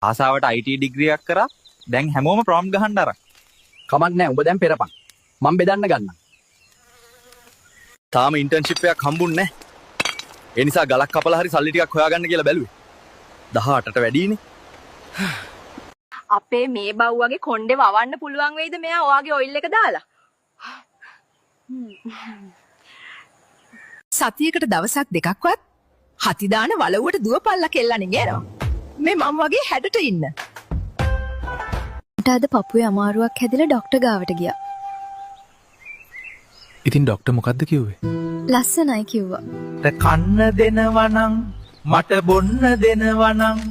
ආසාවට IT degree එකක් කරා. දැන් හැමෝම ප්‍රොම්ප්ට් ගහන්න අරන්. කමක් නැහැ. උඹ දැන් පෙරපන්. මම බෙදන්න ගන්නම්. තාම ඉන්ටර්න්ෂිප් එකක් හම්බුන්නේ නැහැ. ඒ නිසා ගලක් කපලා හරි සල්ලි ටිකක් හොයාගන්න කියලා බැලුවේ. 18ට වැඩිනේ. අපේ මේ බව්වගේ කොණ්ඩේ වවන්න පුළුවන් වෙයිද මෙයා ඔයාගේ ඔයිල් එක දාලා? සතියකට දවසක් දෙකක්වත් හති දාන වලව්වට දුවපල්ලා කෙල්ලනේ ගේනවා. මේ මම වගේ හැඩට ඉන්න. අද පපුවේ අමාරුවක් හැදිලා ડોක්ටර් ගාවට ගියා. ඉතින් ડોක්ටර් මොකද්ද කිව්වේ? ලස්සනයි කිව්වා. කන්න දෙනවනම් මට බොන්න දෙනවනම්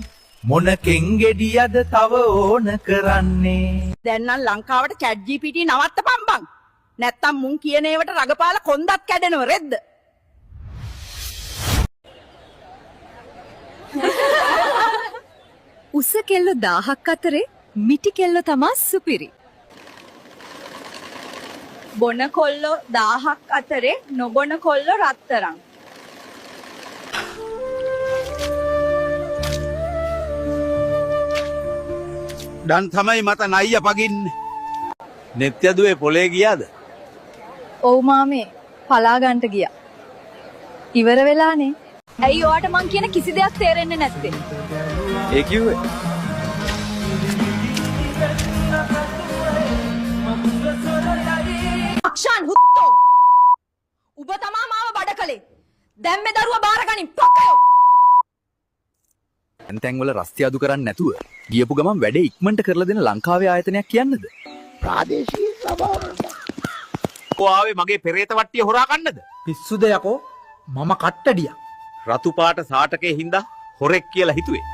මොන කෙන්ගෙඩියද තව ඕන කරන්නේ. දැන් නම් ලංකාවට chat GPT නවත්තපන් බං. නැත්තම් මුන් කියන ඒවට රගපාලා කොන්දත් කැඩෙනව රෙද්ද. උස කෙල්ල 1000ක් අතරේ මිටි කෙල්ල තමා සුපිරි. බොන කොල්ලෝ 1000ක් අතරේ නොබොන කොල්ලෝ රත්තරන්. දැන් තමයි මට නයිය පගින්නේ. නෙත් යදුවේ පොලේ ගියාද? ඔව් මාමේ පලා ගන්නට ගියා. ඉවර වෙලානේ. ඇයි ඔයාට මං කියන කිසි දෙයක් තේරෙන්නේ නැත්තේ? ඒ කිව්වේ අක්ෂාන් හුත්තෝ. උඹ තමා මාව බඩ කලේ. දැන් මේ දරුවා බාරගනින් පක්කයෝ. තැන් වල රස්තිය අඩු කරන්නේ නැතුව ගියපු ගමන් වැඩේ ඉක්මනට කරලා දෙන ලංකාවේ ආයතනයක් කියන්නද? ප්‍රාදේශීය සභාවට. ආවේ මගේ පෙරේත වට්ටිය හොරා ගන්නද? පිස්සුද යකෝ? මම කට්ටඩියක්. රතු පාට සාටකේ හින්දා හොරෙක් කියලා හිතුවේ.